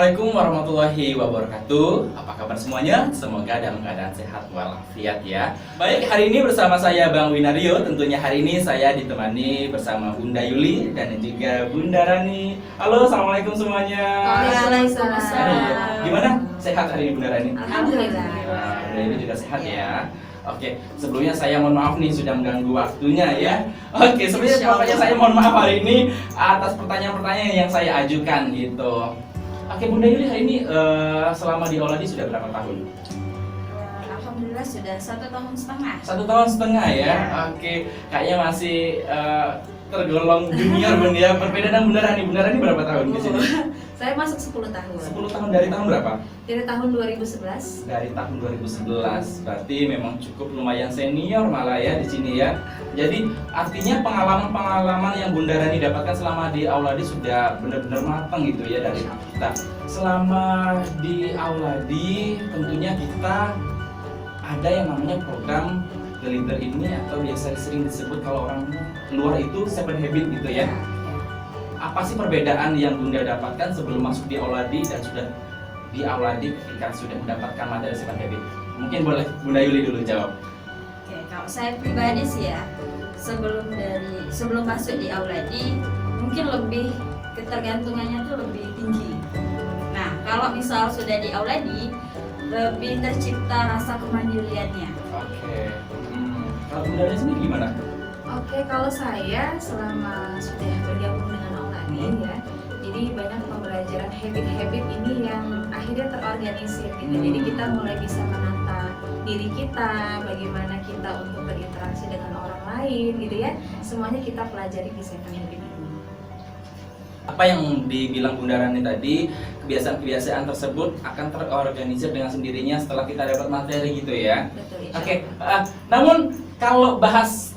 Assalamualaikum warahmatullahi wabarakatuh. Apa kabar semuanya? Semoga dalam keadaan sehat walafiat ya. Baik, hari ini bersama saya Bang Winario. Tentunya hari ini saya ditemani bersama Bunda Yuli dan juga Bunda Rani. Halo, assalamualaikum semuanya. Waalaikumsalam. Gimana? Sehat hari ini Bunda Rani? Alhamdulillah. Bunda Yuli juga sehat ya. Oke, sebelumnya saya mohon maaf nih sudah mengganggu waktunya ya. Oke, sebelumnya pokoknya saya mohon maaf hari ini atas pertanyaan-pertanyaan yang saya ajukan gitu. Oke, Bunda Yuli hari ini selama di Auladi sudah berapa tahun? Alhamdulillah sudah 1,5 tahun. 1,5 tahun ya. Oke, kayaknya masih tergolong junior Bunda ya. Berbeda dengan Bunda Rani. Bunda Rani berapa tahun di sini? Saya masuk 10 tahun. 10 tahun dari tahun berapa? Dari tahun 2011. Dari tahun 2011. Berarti memang cukup lumayan senior malah ya di sini ya. Jadi artinya pengalaman-pengalaman yang Bunda Rani dapatkan selama di Auladi sudah benar-benar matang gitu ya dari kita. Selama di Auladi tentunya kita ada yang namanya program The Leader ini atau biasa sering disebut kalau orang luar itu 7 Habit gitu ya. Apa sih perbedaan yang Bunda dapatkan sebelum masuk di Auladi dan sudah di Auladi ketika sudah mendapatkan materi 7 Habit? Mungkin boleh Bunda Yuli dulu jawab. Oke, kalau saya pribadi sih ya, sebelum masuk di Auladi mungkin lebih ketergantungannya tuh lebih tinggi. Nah, kalau misal sudah di Auladi lebih tercipta rasa kemandiriannya. Oke. Kalau Bunda Rani sendiri gimana? Oke, kalau saya selama sudah bergabung dengan Auladi ya, jadi banyak pembelajaran habit-habit ini yang akhirnya terorganisir gitu. Jadi kita mulai bisa menata diri kita, bagaimana kita untuk berinteraksi dengan orang lain gitu ya. Semuanya kita pelajari di 7 Habit ini. Apa yang dibilang Bunda Rani tadi, kebiasaan-kebiasaan tersebut akan terorganisir dengan sendirinya setelah kita dapat materi gitu ya. Betul. Oke, namun kalau bahas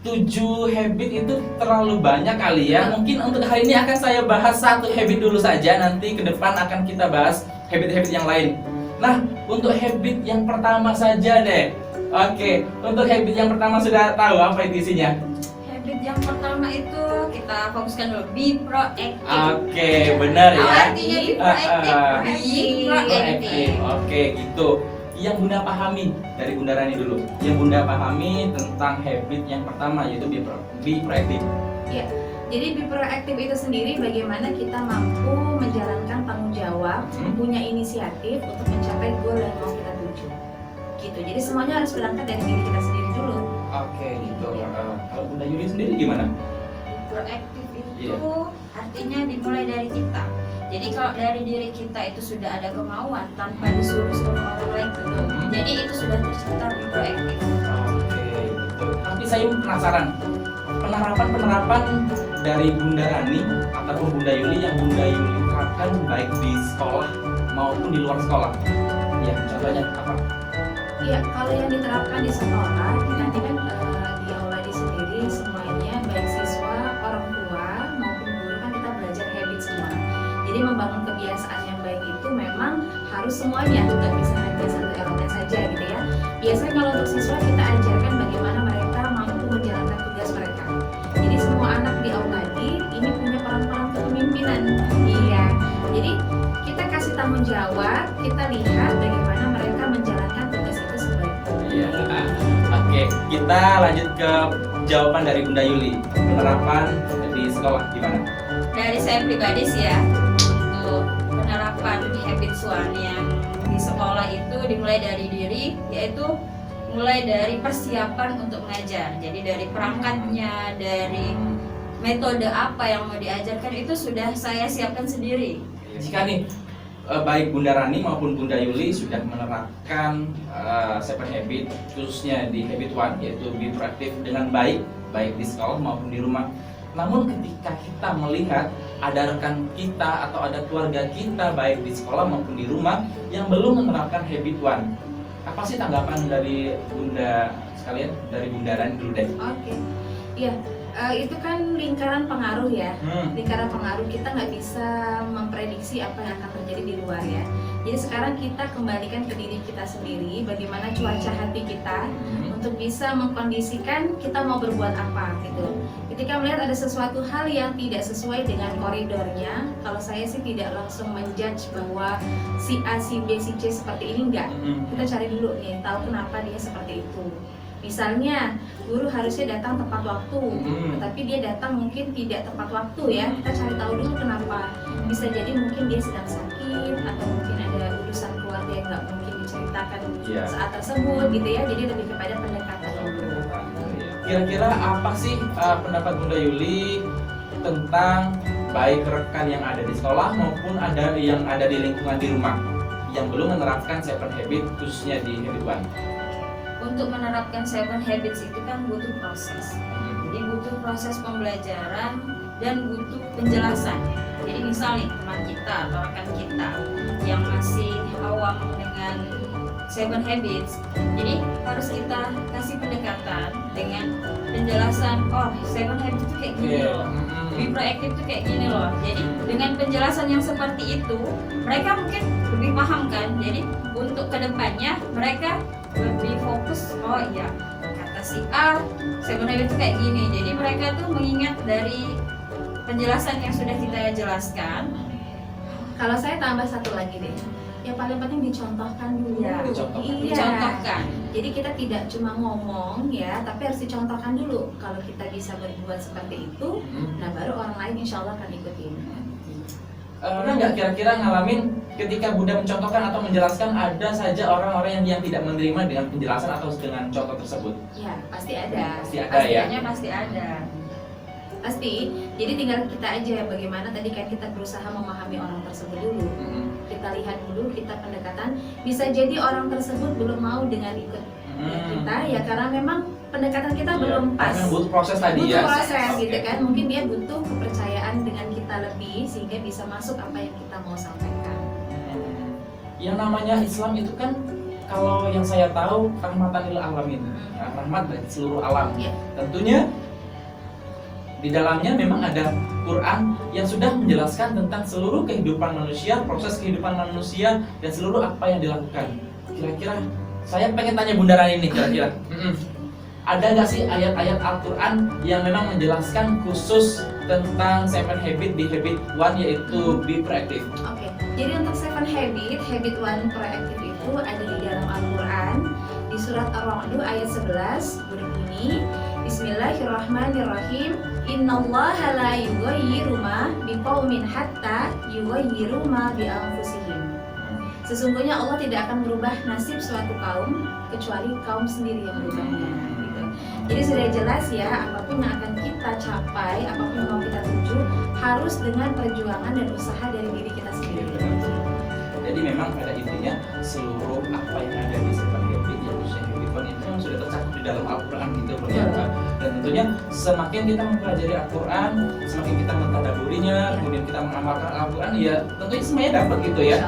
7 habit itu terlalu banyak kali ya. Mungkin untuk hari ini akan saya bahas 1 habit dulu saja. Nanti ke depan akan kita bahas habit-habit yang lain. Nah, untuk habit yang pertama saja deh. Oke, untuk habit yang pertama sudah tahu apa itu isinya? Habit yang pertama itu kita fokuskan dulu, be proactive. Oke, benar ya. Artinya be proactive. Oke, gitu. Yang Bunda pahami dari Bunda Rani dulu. Yang Bunda pahami tentang habit yang pertama yaitu be proactive. Ya, jadi be proactive itu sendiri bagaimana kita mampu menjalankan tanggung jawab, punya inisiatif untuk mencapai goal yang mau kita tuju. Gitu. Jadi semuanya harus berangkat dari diri kita sendiri dulu. Oke, gitu. Kalau Bunda Yuli sendiri gimana? Proaktif itu artinya dimulai dari kita. Jadi kalau dari diri kita itu sudah ada kemauan tanpa disuruh-suruh orang lain gitu. Jadi itu sudah tercipta di proaktif. Oke, gitu. Tapi saya penasaran penerapan dari Bunda Rani ataupun Bunda Yuli yang Bunda Yuli terapkan baik di sekolah maupun di luar sekolah. Ya, contohnya apa? Iya, kalau yang diterapkan di sekolah, nanti kan di Auladi sendiri semuanya baik siswa, orang tua maupun guru kan kita belajar habit semua. Jadi membangun kebiasaan yang baik itu memang harus semuanya, nggak bisa hanya satu elemen saja gitu ya. Biasanya kalau untuk siswa kita ajarkan bagaimana mereka mampu menjalankan tugas mereka. Jadi semua anak di Auladi ini punya peran-peran kepemimpinan. Iya. Jadi kita kasih tanggung jawab, kita lihat bagaimana mereka menjalankan tugas itu sebaik-baiknya. Iya. Oke, kita lanjut ke jawaban dari Bunda Yuli. Penerapan di sekolah gimana? Dari saya pribadi sih ya, untuk penerapan habit Swan yang di sekolah itu dimulai dari diri, yaitu mulai dari persiapan untuk mengajar. Jadi dari perangkatnya, dari metode apa yang mau diajarkan itu sudah saya siapkan sendiri. Jika nih baik Bunda Rani maupun Bunda Yuli sudah menerapkan 7 habit khususnya di habit 1 yaitu be proactive dengan baik di sekolah maupun di rumah. Namun ketika kita melihat ada rekan kita atau ada keluarga kita baik di sekolah maupun di rumah yang belum menerapkan habit 1, apa sih tanggapan dari Bunda sekalian, dari Bunda Rani dulu deh? Oke, iya. Itu kan lingkaran pengaruh ya. Lingkaran pengaruh kita nggak bisa memprediksi apa yang akan terjadi di luar ya. Jadi sekarang kita kembalikan ke diri kita sendiri, bagaimana cuaca hati kita untuk untuk bisa mengkondisikan kita mau berbuat apa gitu. Ketika melihat ada sesuatu hal yang tidak sesuai dengan koridornya, kalau saya sih tidak langsung menjudge bahwa si A, si B, si C seperti ini, enggak. Kita cari dulu nih, tahu kenapa dia seperti itu. Misalnya guru harusnya datang tepat waktu, tetapi dia datang mungkin tidak tepat waktu ya. Kita cari tahu dulu kenapa. Bisa jadi mungkin dia sedang sakit atau mungkin ada urusan keluarga yang nggak mungkin diceritakan saat tersebut gitu ya. Jadi lebih kepada pendekatan dulu. Kira-kira apa sih pendapat Bunda Yuli tentang baik rekan yang ada di sekolah maupun ada yang ada di lingkungan di rumah yang belum menerapkan 7 habit khususnya di habit 1? Untuk menerapkan 7 habits itu kan butuh proses. Jadi butuh proses pembelajaran dan butuh penjelasan. Jadi misalnya teman kita atau rekan kita yang masih awam dengan 7 habits, jadi harus kita kasih pendekatan dengan penjelasan. Oh, 7 habits itu kayak gini loh. Be proaktif itu kayak gini loh. Jadi dengan penjelasan yang seperti itu, mereka mungkin lebih paham kan. Jadi untuk kedepannya mereka lebih fokus. Oh iya, kata si A, 7 habits itu kayak gini. Jadi mereka tuh mengingat dari penjelasan yang sudah kita jelaskan. Kalau saya tambah satu lagi deh, yang paling penting dicontohkan dulu. Ya, dicontohkan. Jadi kita tidak cuma ngomong ya, tapi harus dicontohkan dulu. Kalau kita bisa berbuat seperti itu, nah baru orang lain insya Allah akan ikutin. Pernah nggak kira-kira ngalamin ketika Bunda mencontohkan atau menjelaskan ada saja orang-orang yang tidak menerima dengan penjelasan atau dengan contoh tersebut? Ya, pasti ada. Pasti ada ya. Pasti ada. Pasti. Jadi tinggal kita aja bagaimana tadi kan kita berusaha memahami orang tersebut dulu. Kita lihat dulu, kita pendekatan. Bisa jadi orang tersebut belum mau dengan ikut kita ya karena memang pendekatan kita belum pas. Karena butuh proses tadi ya. Butuh proses gitu kan. Mungkin dia butuh kepercayaan dengan kita lebih sehingga bisa masuk apa yang kita mau sampaikan. Yang namanya Islam itu kan kalau yang saya tahu rahmatan lil alamin, rahmat bagi seluruh alam. Tentunya di dalamnya memang ada Quran yang sudah menjelaskan tentang seluruh kehidupan manusia, proses kehidupan manusia dan seluruh apa yang dilakukan. Kira-kira saya pengen tanya Bundaran ini kira-kira ada nggak sih ayat-ayat Al-Quran yang memang menjelaskan khusus tentang 7 habit di habit 1 yaitu be proactive? Oke, jadi untuk 7 habit 1 proactive itu ada di dalam Al-Quran di surat Ar-Ra'd ayat 11 berbunyi Bismillahirrahmanirrahim Innallaha la yughayyiru ma biqaumin hatta yughayyiru ma bi anfusihim. Sesungguhnya Allah tidak akan merubah nasib suatu kaum kecuali kaum sendiri yang merubahnya. Gitu. Jadi sudah jelas ya, apapun yang akan kita capai, apapun yang mau kita tuju, harus dengan perjuangan dan usaha dari diri kita sendiri. Jadi memang pada intinya seluruh apa yang ada di 7 habit yang khususnya habit 1 itu memang sudah tercakup di dalam Al-Quran gitu ternyata. Dan tentunya semakin kita mempelajari Al-Quran, semakin kita mentadaburinya, kemudian kita mengamalkan Al-Quran, ya tentunya semuanya dapat gitu ya.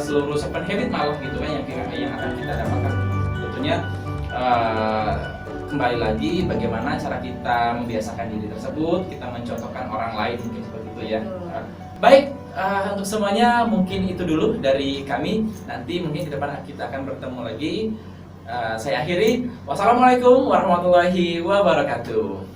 Seluruh 7 habit malah gitu kan yang akan kita dapatkan. Tentunya kembali lagi bagaimana cara kita membiasakan diri tersebut, kita mencontohkan orang lain mungkin seperti itu ya. Baik, untuk semuanya mungkin itu dulu dari kami. Nanti mungkin ke depan kita akan bertemu lagi. Saya akhiri. Wassalamualaikum warahmatullahi wabarakatuh.